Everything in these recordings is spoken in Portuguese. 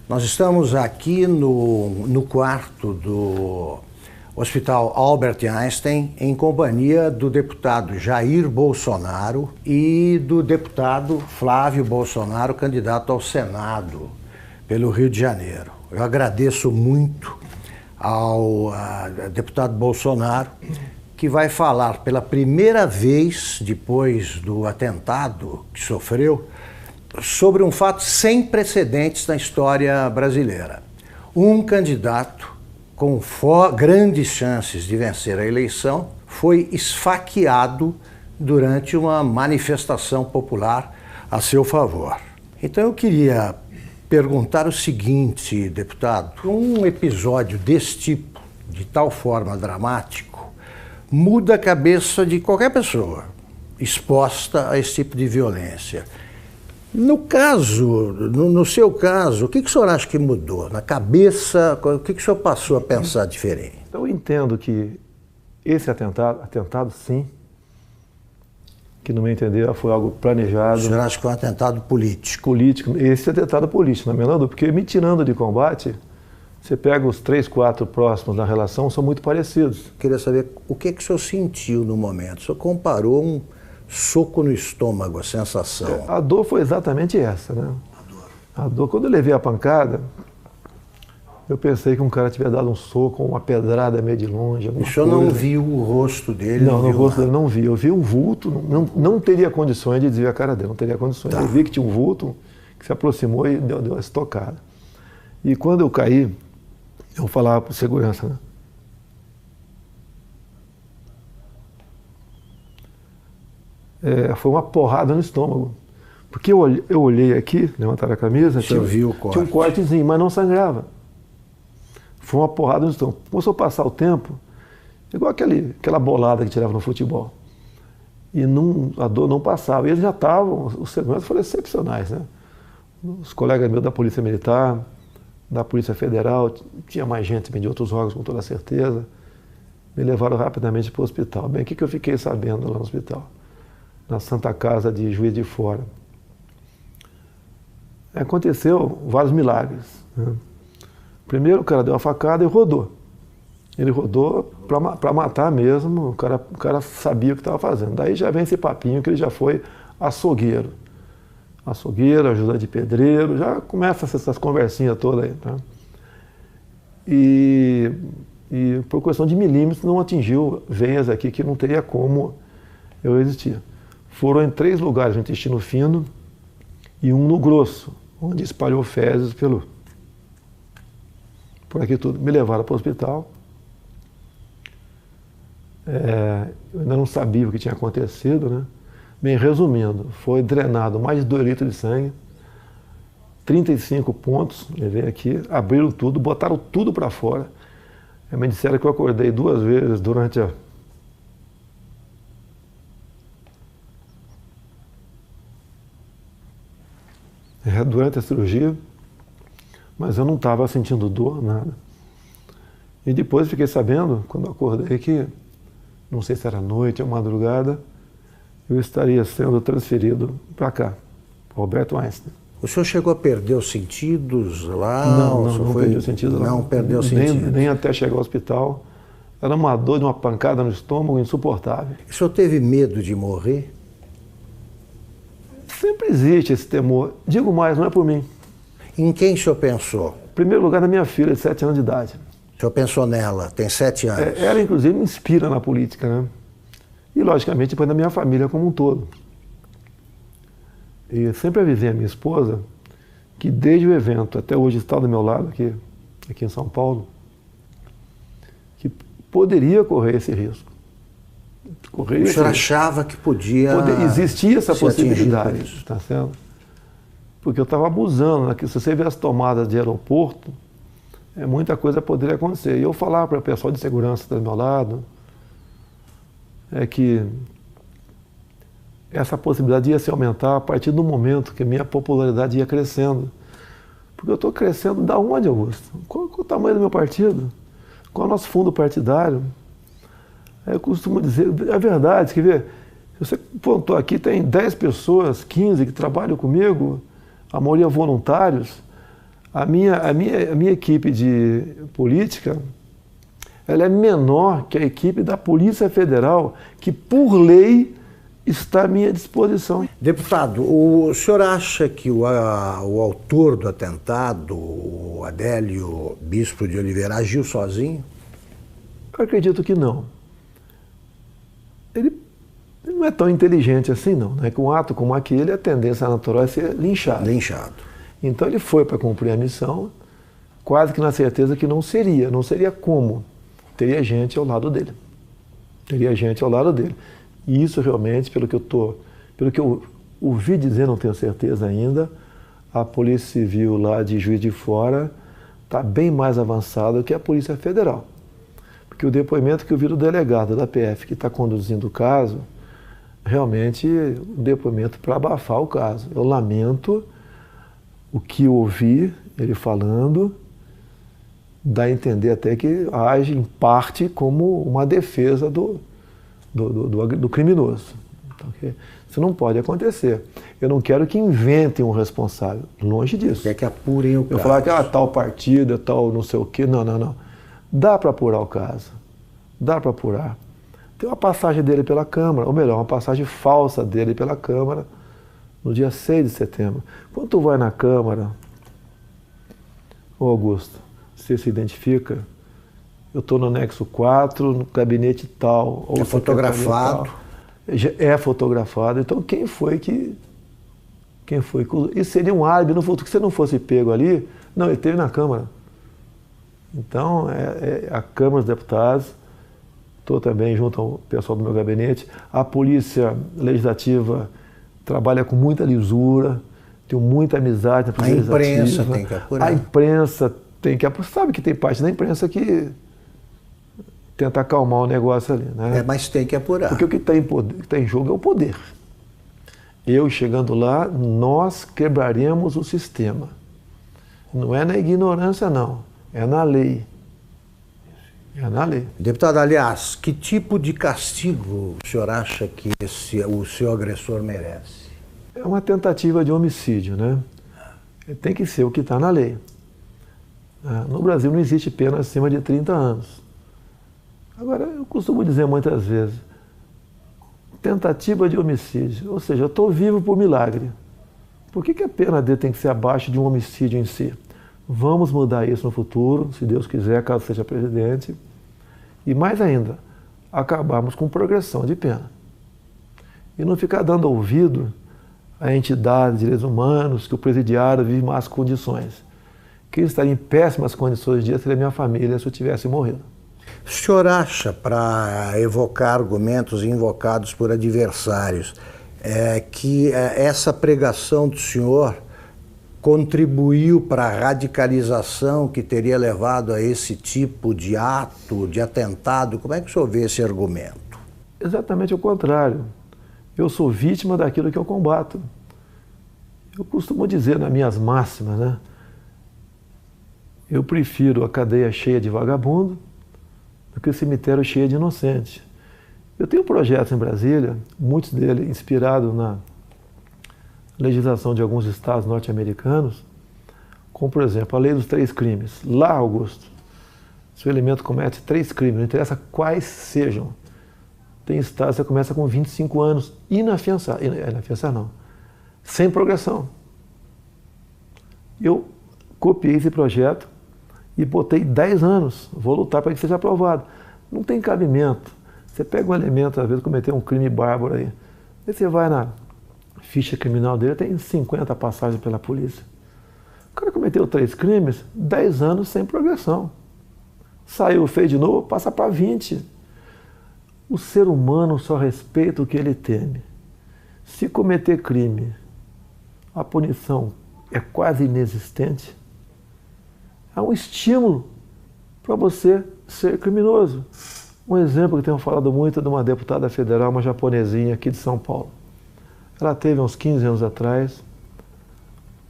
Nós estamos aqui no quarto do Hospital Albert Einstein, em companhia do deputado Jair Bolsonaro e do deputado Flávio Bolsonaro, candidato ao Senado pelo Rio de Janeiro. Eu agradeço muito ao deputado Bolsonaro, que vai falar pela primeira vez, depois do atentado que sofreu, sobre um fato sem precedentes na história brasileira. Um candidato com grandes chances de vencer a eleição foi esfaqueado durante uma manifestação popular a seu favor. Então eu queria perguntar o seguinte, deputado: um episódio desse tipo, de tal forma dramático, muda a cabeça de qualquer pessoa exposta a esse tipo de violência. No seu caso, o que o senhor acha que mudou? Na cabeça, o que o senhor passou a pensar diferente? Eu entendo que esse atentado sim, que no meu entender foi algo planejado. O senhor acha que foi um atentado político? Político, esse atentado político, na menor dúvida, porque me tirando de combate, você pega os 3, 4 próximos da relação, são muito parecidos. Queria saber o que o senhor sentiu no momento. O senhor comparou um soco no estômago, a sensação. A dor foi exatamente essa, né? A dor, quando eu levei a pancada, eu pensei que um cara tivesse dado um soco, uma pedrada meio de longe. O senhor não viu o rosto dele? Não, no rosto dele não vi. Eu vi um vulto, não teria condições de desviar a cara dele, não teria condições. Tá. Eu vi que tinha um vulto que se aproximou e deu uma estocada. E quando eu caí, eu falava para o segurança, né? Foi uma porrada no estômago. Porque eu olhei aqui, levantaram a camisa, tinha um cortezinho, mas não sangrava. Foi uma porrada no estômago. Começou a passar o tempo, igual aquela bolada que tirava no futebol. E a dor não passava. E eles já estavam, os seguranças foram excepcionais, né? Os colegas meus da Polícia Militar, da Polícia Federal, tinha mais gente de outros órgãos, com toda certeza. Me levaram rapidamente para o hospital. Bem, o que eu fiquei sabendo lá no hospital? Na Santa Casa de Juiz de Fora. Aconteceu vários milagres, né? Primeiro, o cara deu uma facada e rodou. Ele rodou para matar mesmo, o cara sabia o que estava fazendo. Daí já vem esse papinho que ele já foi açougueiro. Açougueiro, ajuda de pedreiro, já começa essas conversinhas todas aí. Tá? E por questão de milímetros não atingiu veias aqui que não teria como eu resistir. Foram em 3 lugares no intestino fino e um no grosso, onde espalhou fezes por aqui tudo. Me levaram para o hospital. Eu ainda não sabia o que tinha acontecido, né? Bem, resumindo, foi drenado mais de 2 litros de sangue, 35 pontos, levei aqui, abriram tudo, botaram tudo para fora. Me disseram que eu acordei 2 vezes durante a cirurgia, mas eu não estava sentindo dor, nada. E depois fiquei sabendo, quando eu acordei, que, não sei se era noite ou madrugada, eu estaria sendo transferido para cá, para Alberto Einstein. O senhor chegou a perder os sentidos lá? Não perdi os sentidos lá. Não perdeu os sentidos? Nem até chegar ao hospital. Era uma dor de uma pancada no estômago insuportável. O senhor teve medo de morrer? Sempre existe esse temor. Digo mais, não é por mim. Em quem o senhor pensou? Em primeiro lugar, na minha filha, de 7 anos de idade. O senhor pensou nela, tem 7 anos. Ela, inclusive, me inspira na política, né? E, logicamente, depois da minha família como um todo. E sempre avisei a minha esposa que, desde o evento até hoje, está do meu lado, aqui em São Paulo, que poderia correr esse risco. O senhor achava que existia essa possibilidade, tá certo? Porque eu estava abusando, né? Que se você vê as tomadas de aeroporto, muita coisa poderia acontecer. E eu falava para o pessoal de segurança do meu lado, que essa possibilidade ia se aumentar a partir do momento que a minha popularidade ia crescendo. Porque eu estou crescendo da onde, Augusto? Qual é o tamanho do meu partido? Qual é o nosso fundo partidário? Eu costumo dizer, é verdade, quer ver? Você pontou aqui, tem 10 pessoas, 15 que trabalham comigo, a maioria voluntários. A minha equipe de política, ela é menor que a equipe da Polícia Federal, que por lei está à minha disposição. Deputado, o senhor acha que o autor do atentado, o Adélio Bispo de Oliveira, agiu sozinho? Eu acredito que não. Ele não é tão inteligente assim, não. Né? Que um ato como aquele, a tendência natural é ser linchado. Então ele foi para cumprir a missão, quase que na certeza que não seria como. Teria gente ao lado dele. E isso realmente, pelo que eu ouvi dizer, não tenho certeza ainda, a Polícia Civil lá de Juiz de Fora está bem mais avançada que a Polícia Federal. Porque o depoimento que eu vi do delegado da PF que está conduzindo o caso, realmente um depoimento para abafar o caso. Eu lamento o que eu ouvi ele falando, dá a entender até que age em parte como uma defesa do criminoso. Então, isso não pode acontecer. Eu não quero que inventem um responsável, longe disso. Quer que apurem o caso. Eu falar que tal partida, tal não sei o quê, não. Dá para apurar o caso, dá para apurar. Tem uma passagem dele pela Câmara, ou melhor, uma passagem falsa dele pela Câmara, no dia 6 de setembro. Quando tu vai na Câmara, ô Augusto, você se identifica, eu estou no anexo 4, no gabinete tal. Ou é fotografado. Tal. É fotografado. Então quem foi que... Isso seria um álibi no futuro, que se não fosse pego ali, não, ele esteve na Câmara. Então, a Câmara dos Deputados, estou também junto ao pessoal do meu gabinete, a Polícia Legislativa trabalha com muita lisura, tenho muita amizade na Polícia Legislativa. A imprensa tem que apurar. A imprensa tem que apurar. Sabe que tem parte da imprensa que tenta acalmar o negócio ali, né? Mas tem que apurar. Porque o que está em jogo é o poder. Eu chegando lá, nós quebraremos o sistema. Não é na ignorância, não. É na lei. É na lei. Deputado, aliás, que tipo de castigo o senhor acha que o seu agressor merece? É uma tentativa de homicídio, né? Tem que ser o que está na lei. No Brasil não existe pena acima de 30 anos. Agora, eu costumo dizer muitas vezes, tentativa de homicídio, ou seja, eu estou vivo por milagre. Por que a pena dele tem que ser abaixo de um homicídio em si? Vamos mudar isso no futuro, se Deus quiser, caso seja presidente. E mais ainda, acabarmos com progressão de pena. E não ficar dando ouvido a entidades de direitos humanos que o presidiário vive em más condições. Que ele estaria em péssimas condições de dia seria minha família se eu tivesse morrido. O senhor acha, para evocar argumentos invocados por adversários, que essa pregação do senhor contribuiu para a radicalização que teria levado a esse tipo de ato, de atentado? Como é que o senhor vê esse argumento? Exatamente o contrário. Eu sou vítima daquilo que eu combato. Eu costumo dizer nas minhas máximas, né? Eu prefiro a cadeia cheia de vagabundo do que o cemitério cheio de inocente. Eu tenho projetos em Brasília, muitos deles inspirados na legislação de alguns estados norte-americanos, como, por exemplo, a lei dos 3 crimes. Lá, Augusto, se o elemento comete 3 crimes, não interessa quais sejam, tem estados que você começa com 25 anos, inafiançado, não, sem progressão. Eu copiei esse projeto e botei 10 anos, vou lutar para que seja aprovado. Não tem cabimento. Você pega um elemento, às vezes, cometer um crime bárbaro aí você vai na ficha criminal dele, tem 50 passagens pela polícia. O cara cometeu 3 crimes, 10 anos sem progressão. Saiu, fez de novo, passa para 20. O ser humano só respeita o que ele teme. Se cometer crime, a punição é quase inexistente, há um estímulo para você ser criminoso. Um exemplo que tenho falado muito é de uma deputada federal, uma japonesinha aqui de São Paulo. Ela teve uns 15 anos atrás,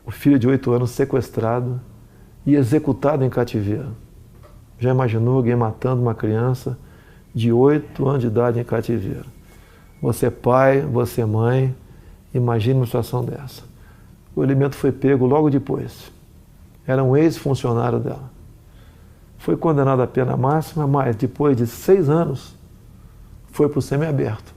o filho de 8 anos sequestrado e executado em cativeiro. Já imaginou alguém matando uma criança de 8 anos de idade em cativeiro? Você é pai, você é mãe, imagine uma situação dessa. O elemento foi pego logo depois. era um ex-funcionário dela. Foi condenado à pena máxima, mas depois de 6 anos foi para o semiaberto.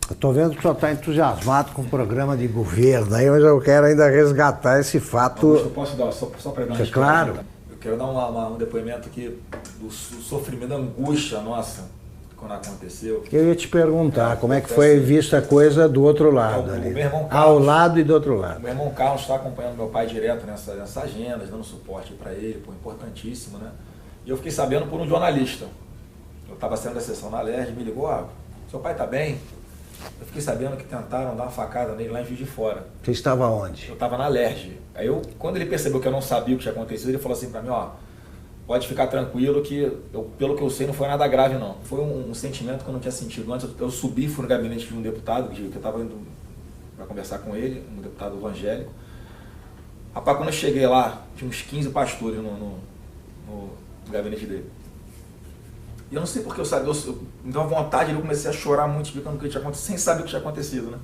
Eu estou vendo que o senhor está entusiasmado com o programa de governo aí, mas eu quero ainda resgatar esse fato. Eu posso dar, só para dar uma história? Claro. Eu quero dar um depoimento aqui do sofrimento, da angústia nossa quando aconteceu. Eu ia te perguntar como é que foi vista a coisa do outro lado ali. Meu irmão Carlos, ao lado e do outro lado. Meu irmão Carlos está acompanhando meu pai direto nessa agenda, dando suporte para ele, importantíssimo, né? E eu fiquei sabendo por um jornalista. Eu estava saindo da sessão na LERJ, me ligou, seu pai está bem? Eu fiquei sabendo que tentaram dar uma facada nele lá em Juiz de Fora. Você estava onde? Eu estava na LERJ. Aí quando ele percebeu que eu não sabia o que tinha acontecido, ele falou assim para mim, pode ficar tranquilo que, pelo que eu sei, não foi nada grave não. Foi um sentimento que eu não tinha sentido antes. Eu subi, fui no gabinete de um deputado, que eu estava indo para conversar com ele, um deputado evangélico. Rapaz, quando eu cheguei lá, tinha uns 15 pastores no gabinete dele. E eu não sei porque eu me deu uma vontade, eu comecei a chorar muito, explicando o que tinha acontecido, sem saber o que tinha acontecido, né?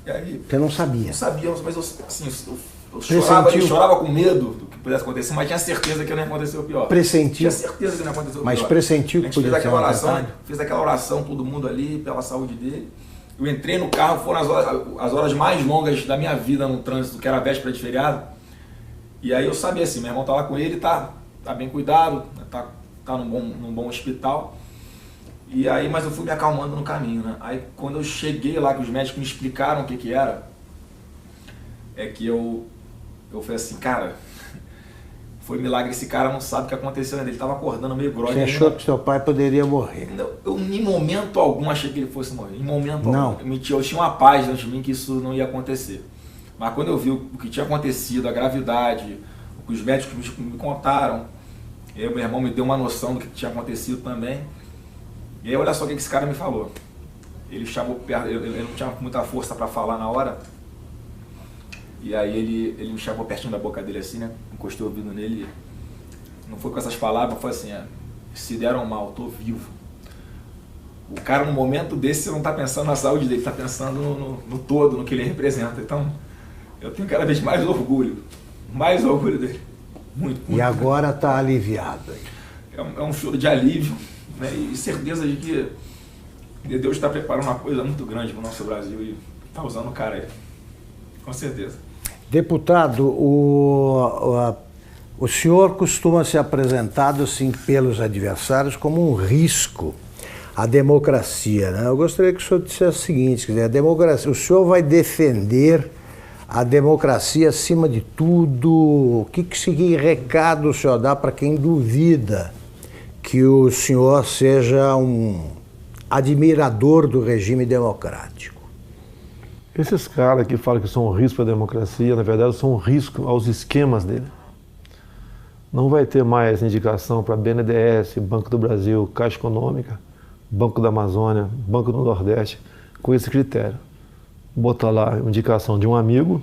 E aí, você não sabia? Não sabia, mas eu chorava com medo do que pudesse acontecer, mas tinha certeza que não ia acontecer o pior. Pressentiu? Tinha certeza que não ia acontecer o pior. Mas pressentiu que podia ser fiz aquela oração, todo mundo ali, pela saúde dele. Eu entrei no carro, foram as horas mais longas da minha vida no trânsito, que era a véspera de feriado. E aí eu sabia assim, meu irmão tá lá com ele, tá bem cuidado, tá num bom hospital. E aí, mas eu fui me acalmando no caminho, né? Aí quando eu cheguei lá, que os médicos me explicaram o que era, é que eu falei assim, cara, foi milagre, esse cara não sabe o que aconteceu, ele estava acordando meio grogue. Você achou que seu pai poderia morrer? Eu em momento algum achei que ele fosse morrer, em momento não. Algum. Eu tinha uma paz dentro de mim que isso não ia acontecer. Mas quando eu vi o que tinha acontecido, a gravidade, o que os médicos me contaram, e aí meu irmão me deu uma noção do que tinha acontecido também. E aí olha só o que esse cara me falou. Ele chamou perto, ele não tinha muita força para falar na hora. E aí ele me chamou pertinho da boca dele assim, né? Encostei o ouvido nele. Não foi com essas palavras, foi assim, se deram mal, tô vivo. O cara no momento desse não tá pensando na saúde dele, tá pensando no todo, no que ele representa. Então, eu tenho cada vez mais orgulho dele. Muito. E agora tá aliviado. É um choro de alívio, né? E certeza de que Deus está preparando uma coisa muito grande para o nosso Brasil e está usando o cara aí. Com certeza. Deputado, o senhor costuma ser apresentado assim pelos adversários como um risco à democracia, né? Eu gostaria que o senhor dissesse o seguinte, quer dizer, a democracia, o senhor vai defender a democracia acima de tudo? Que recado o senhor dá para quem duvida que o senhor seja um admirador do regime democrático? Esses caras que falam que são um risco para a democracia, na verdade, são um risco aos esquemas dele. Não vai ter mais indicação para BNDES, Banco do Brasil, Caixa Econômica, Banco da Amazônia, Banco do Nordeste, com esse critério. Botar lá a indicação de um amigo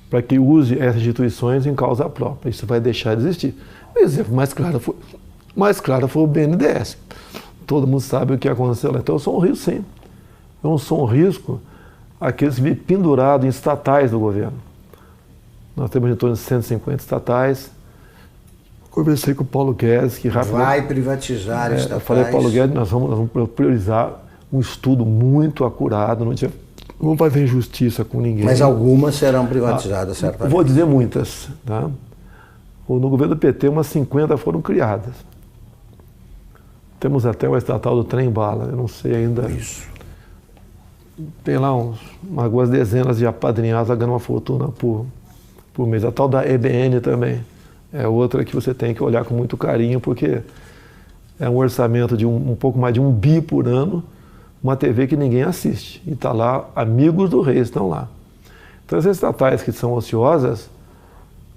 para que use essas instituições em causa própria. Isso vai deixar de existir. O exemplo mais claro foi o BNDES. Todo mundo sabe o que aconteceu lá. Então eu sou um risco, sim. Eu não sou um risco àqueles que vivem pendurados em estatais do governo. Nós temos em torno de 150 estatais. Conversei com o Paulo Guedes, que rapidamente... Vai privatizar estatais. Eu falei, Paulo Guedes, nós vamos priorizar um estudo muito acurado, não vamos fazer injustiça com ninguém. Mas algumas serão privatizadas, certamente. Vou dizer muitas. Tá? No governo do PT, umas 50 foram criadas. Temos até uma estatal do trem-bala, eu não sei ainda. Isso. Tem lá algumas dezenas de apadrinhados ganhando uma fortuna por mês. A tal da EBN também é outra que você tem que olhar com muito carinho, porque é um orçamento de um pouco mais de 1 bi por ano, uma TV que ninguém assiste. E está lá, amigos do rei estão lá. Então essas estatais que são ociosas,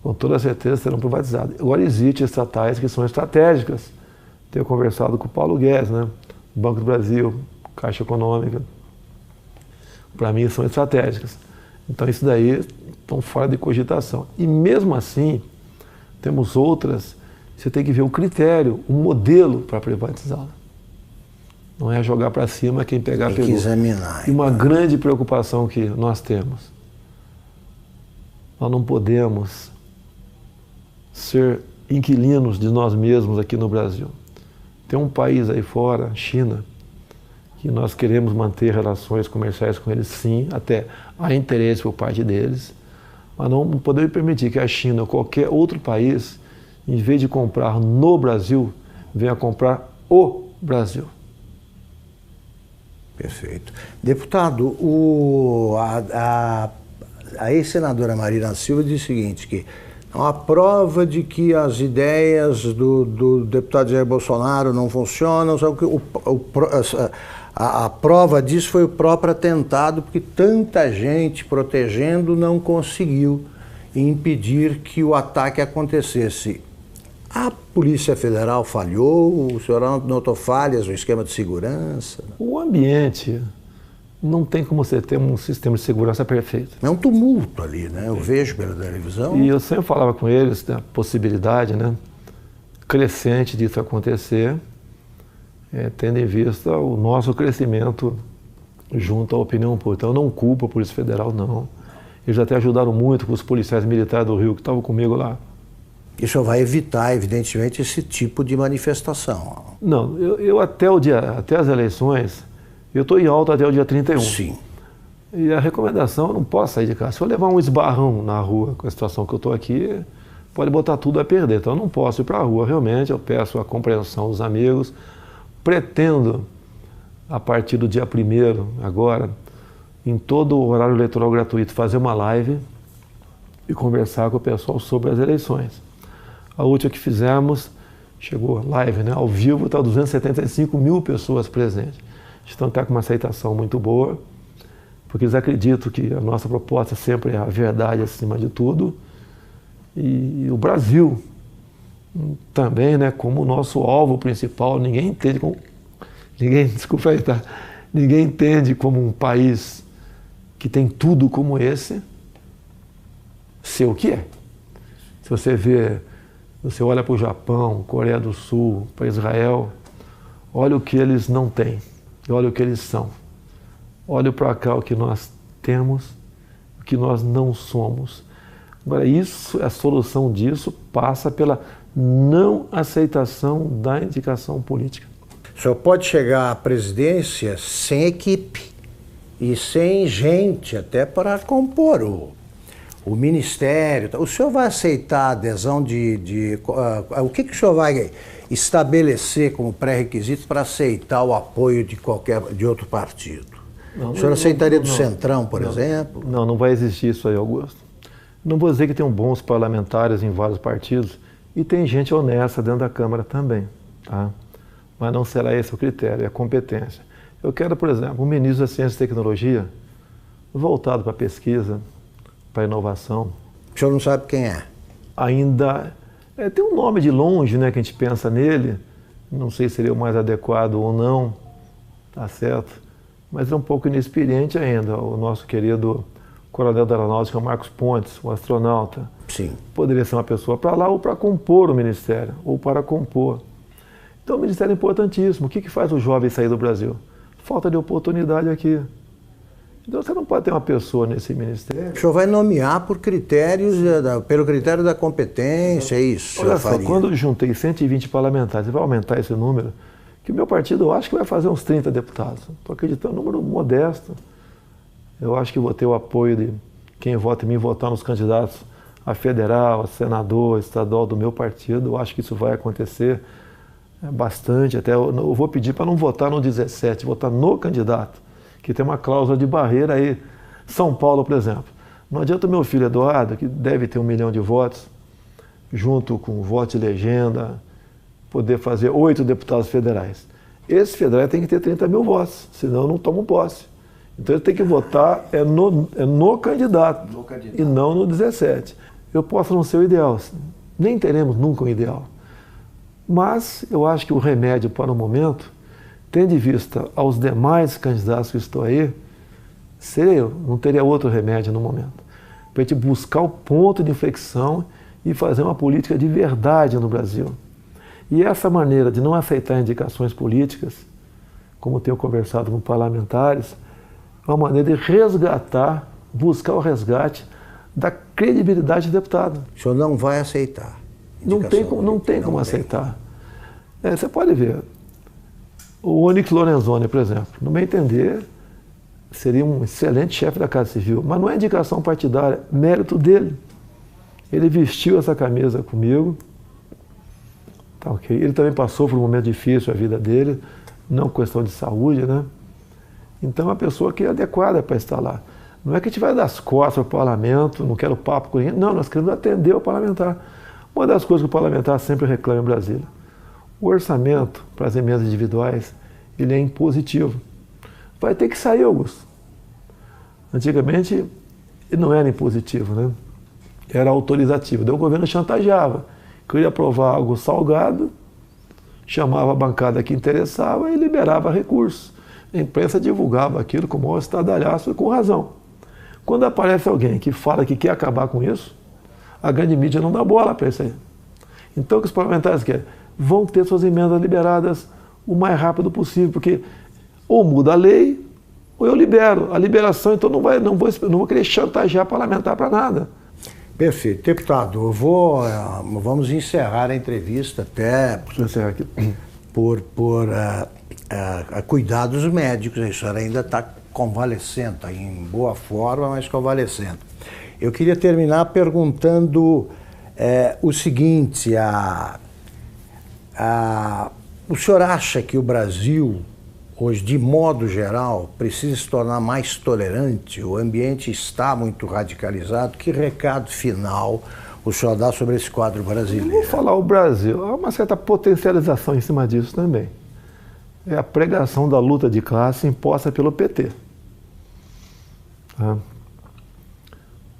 com toda certeza serão privatizadas. Agora existem estatais que são estratégicas. Tenho conversado com o Paulo Guedes, né? Banco do Brasil, Caixa Econômica. Para mim são estratégicas. Então isso daí estão fora de cogitação. E mesmo assim, temos outras, você tem que ver o critério, o modelo para privatizá-la. Não é jogar para cima quem pegar pegou. Tem que examinar. E uma grande preocupação que nós temos. Nós não podemos ser inquilinos de nós mesmos aqui no Brasil. Tem um país aí fora, China, que nós queremos manter relações comerciais com eles, sim, até há interesse por parte deles, mas não podemos permitir que a China ou qualquer outro país, em vez de comprar no Brasil, venha comprar o Brasil. Perfeito. Deputado, a ex-senadora Marina Silva diz o seguinte, que a prova de que as ideias do deputado Jair Bolsonaro não funcionam, a prova disso foi o próprio atentado, porque tanta gente protegendo não conseguiu impedir que o ataque acontecesse. A Polícia Federal falhou? O senhor notou falhas no esquema de segurança? O ambiente não tem como você ter um sistema de segurança perfeito. É um tumulto ali, né? Eu vejo pela televisão. E eu sempre falava com eles da possibilidade, né, crescente disso acontecer, tendo em vista o nosso crescimento junto à opinião pública. Então eu não culpo a Polícia Federal, não. Eles até ajudaram muito com os policiais militares do Rio que estavam comigo lá. Isso vai evitar, evidentemente, esse tipo de manifestação. Não, eu até as eleições, eu estou em alta até o dia 31. Sim. E a recomendação, eu não posso sair de casa. Se eu levar um esbarrão na rua com a situação que eu estou aqui, pode botar tudo a perder. Então eu não posso ir para a rua, realmente. Eu peço a compreensão dos amigos. Pretendo, a partir do dia 1º, agora, em todo o horário eleitoral gratuito, fazer uma live e conversar com o pessoal sobre as eleições. A última que fizemos, chegou live, né, ao vivo, está 275 mil pessoas presentes. Então está com uma aceitação muito boa, porque eles acreditam que a nossa proposta sempre é a verdade acima de tudo. E o Brasil também, né, como o nosso alvo principal, ninguém entende como um país que tem tudo como esse, ser o que é. Se você vê, você olha para o Japão, Coreia do Sul, para Israel, olha o que eles não têm, olha o que eles são. Olha para cá o que nós temos, o que nós não somos. Agora, a solução disso passa pela não aceitação da indicação política. O senhor pode chegar à presidência sem equipe e sem gente até para compor o ministério. O senhor vai aceitar a adesão o que o senhor vai estabelecer como pré-requisito para aceitar o apoio de outro partido? O senhor aceitaria do Centrão, por exemplo? Não vai existir isso aí, Augusto. Não vou dizer que tem bons parlamentares em vários partidos e tem gente honesta dentro da Câmara também, tá? Mas não será esse o critério, é a competência. Eu quero, por exemplo, um ministro da Ciência e Tecnologia voltado para a pesquisa, para a inovação. O senhor não sabe quem é? Ainda tem um nome de longe, né, que a gente pensa nele, não sei se seria o mais adequado ou não, tá certo? Mas é um pouco inexperiente ainda, o nosso querido coronel da Aeronáutica, Marcos Pontes, o astronauta. Sim. Poderia ser uma pessoa para lá ou para compor o ministério, ou para compor. Então o ministério é importantíssimo. O que faz o jovem sair do Brasil? Falta de oportunidade aqui. Então você não pode ter uma pessoa nesse ministério. O senhor vai nomear por critérios, pelo critério da competência, é isso? Olha só, quando eu juntei 120 parlamentares, vai aumentar esse número, que o meu partido eu acho que vai fazer uns 30 deputados. Estou acreditando, um número modesto. Eu acho que vou ter o apoio de quem vota em mim, votar nos candidatos a federal, a senador, a estadual do meu partido. Eu acho que isso vai acontecer bastante. Até eu vou pedir para não votar no 17, votar no candidato, que tem uma cláusula de barreira aí. São Paulo, por exemplo. Não adianta o meu filho Eduardo, que deve ter 1 milhão de votos, junto com o voto de legenda, poder fazer 8 deputados federais. Esse federal tem que ter 30 mil votos, senão não tomam posse. Então ele tem que votar no candidato, e não no 17. Eu posso não ser o ideal, nem teremos nunca um ideal. Mas eu acho que o remédio para o momento, tendo em vista aos demais candidatos que estão aí, seria eu, não teria outro remédio no momento. Para a gente buscar o ponto de inflexão e fazer uma política de verdade no Brasil. E essa maneira de não aceitar indicações políticas, como tenho conversado com parlamentares, é uma maneira de resgatar, buscar o resgate da credibilidade do deputado. O senhor não vai aceitar. Não tem como aceitar. Você pode ver. O Onyx Lorenzoni, por exemplo, no meu entender, seria um excelente chefe da Casa Civil, mas não é indicação partidária, mérito dele. Ele vestiu essa camisa comigo, tá ok? Ele também passou por um momento difícil a vida dele, não questão de saúde, né? Então é uma pessoa que é adequada para estar lá. Não é que a gente vai dar as costas ao parlamento, não quero papo com ninguém, não, nós queremos atender o parlamentar. Uma das coisas que o parlamentar sempre reclama em Brasília, o orçamento para as emendas individuais, ele é impositivo. Vai ter que sair, Augusto. Antigamente, ele não era impositivo, né? Era autorizativo. Daí o governo chantageava. Queria aprovar algo salgado, chamava a bancada que interessava e liberava recursos. A imprensa divulgava aquilo com o maior estardalhaço e com razão. Quando aparece alguém que fala que quer acabar com isso, a grande mídia não dá bola para isso aí. Então o que os parlamentares querem? Vão ter suas emendas liberadas o mais rápido possível, porque ou muda a lei ou eu libero. A liberação, então, não vou querer chantagear parlamentar para nada. Perfeito. Deputado, vamos encerrar a entrevista até por cuidados médicos. A senhora ainda está convalescendo, está em boa forma, mas convalescendo. Eu queria terminar perguntando o seguinte, o senhor acha que o Brasil, hoje, de modo geral, precisa se tornar mais tolerante? O ambiente está muito radicalizado. Que recado final o senhor dá sobre esse quadro brasileiro? Eu vou falar o Brasil. Há uma certa potencialização em cima disso também. É a pregação da luta de classe imposta pelo PT. Tá?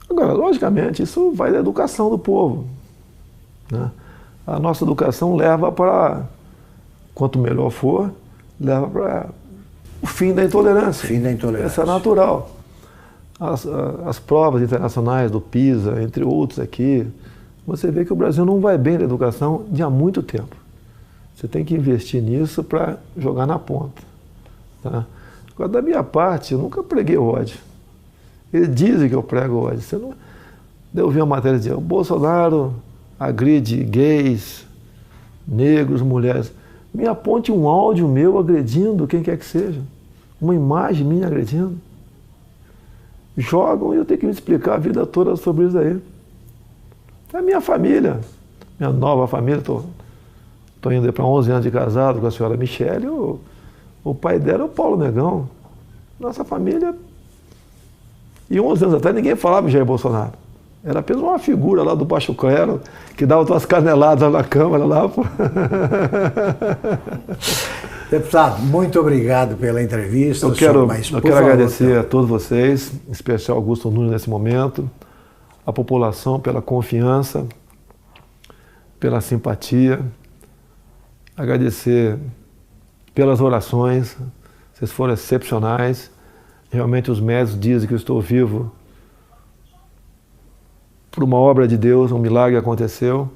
Agora, logicamente, isso vai da educação do povo, né? A nossa educação leva para, quanto melhor for, leva para o fim da intolerância. Fim da intolerância. Isso é natural. As provas internacionais do PISA, entre outros aqui, você vê que o Brasil não vai bem na educação de há muito tempo. Você tem que investir nisso para jogar na ponta. Tá? Agora, da minha parte, eu nunca preguei ódio. Eles dizem que eu prego ódio. Você não... Eu vi uma matéria dizendo, o Bolsonaro agride gays, negros, mulheres. Me aponte um áudio meu agredindo quem quer que seja. Uma imagem minha agredindo. Jogam e eu tenho que me explicar a vida toda sobre isso aí. É a minha família, minha nova família. Estou indo para 11 anos de casado com a senhora Michele. O pai dela é o Paulo Negão. Nossa família... E 11 anos atrás ninguém falava em Jair Bolsonaro. Era apenas uma figura lá do baixo clero que dava umas caneladas na Câmara lá. Deputado, muito obrigado pela entrevista. Eu quero agradecer a todos vocês, em especial Augusto Nunes nesse momento, a população pela confiança, pela simpatia, agradecer pelas orações, vocês foram excepcionais. Realmente os médicos dizem que eu estou vivo por uma obra de Deus, um milagre aconteceu.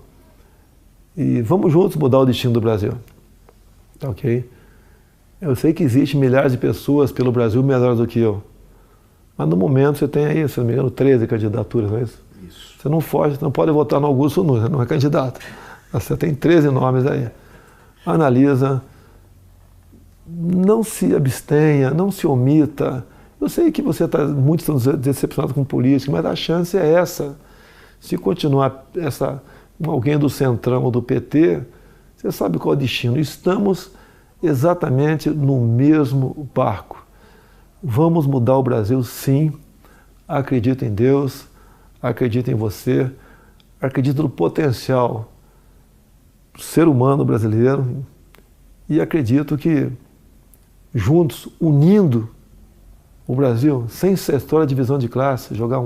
E vamos juntos mudar o destino do Brasil. Tá ok? Eu sei que existem milhares de pessoas pelo Brasil melhores do que eu. Mas no momento você tem aí, se não me engano, 13 candidaturas, não é isso? Isso. Você não foge, você não pode votar no Augusto Nunes, você não é candidato. Você tem 13 nomes aí. Analisa, não se abstenha, não se omita. Eu sei que você está muito decepcionado com política, mas a chance é essa. Se continuar alguém do Centrão ou do PT, você sabe qual é o destino. Estamos exatamente no mesmo barco. Vamos mudar o Brasil, sim. Acredito em Deus, acredito em você, acredito no potencial do ser humano brasileiro e acredito que juntos, unindo o Brasil, sem essa história de divisão de classe, jogar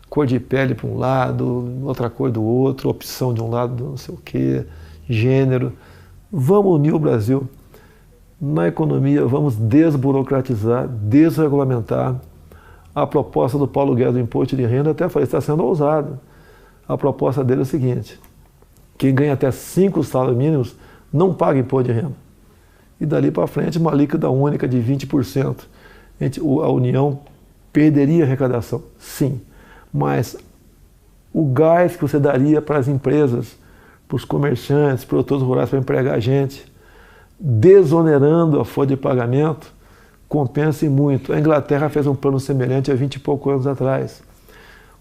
cor de pele para um lado, outra cor do outro, opção de um lado, não sei o quê, gênero. Vamos unir o Brasil. Na economia, vamos desburocratizar, desregulamentar. A proposta do Paulo Guedes do imposto de renda, até falei, está sendo ousada. A proposta dele é a seguinte: quem ganha até 5 salários mínimos não paga imposto de renda. E dali para frente, uma alíquota única de 20%. A União perderia arrecadação, sim. Mas o gás que você daria para as empresas, para os comerciantes, produtores rurais para empregar gente, desonerando a folha de pagamento, compensa muito. A Inglaterra fez um plano semelhante há 20 e poucos anos atrás.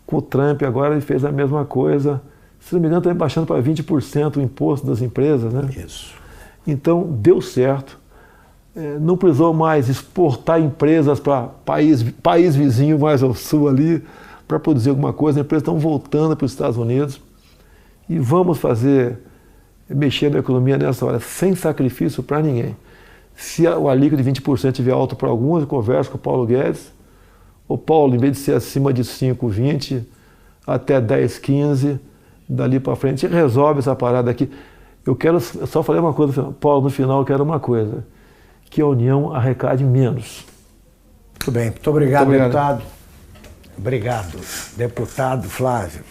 Com o Trump agora ele fez a mesma coisa. Se não me engano, está baixando para 20% o imposto das empresas, né? Isso. Então, deu certo. Não precisou mais exportar empresas para país vizinho mais ao sul ali para produzir alguma coisa. As empresas estão voltando para os Estados Unidos e vamos mexer na economia nessa hora, sem sacrifício para ninguém. Se o alíquoto de 20% estiver alto para alguns, eu converso com o Paulo Guedes. O Paulo, em vez de ser acima de 5, 20, até 10, 15, dali para frente, resolve essa parada aqui. Eu só falei uma coisa, Paulo, no final eu quero uma coisa, que a União arrecade menos. Muito bem, muito obrigado, deputado. Obrigado, deputado Flávio.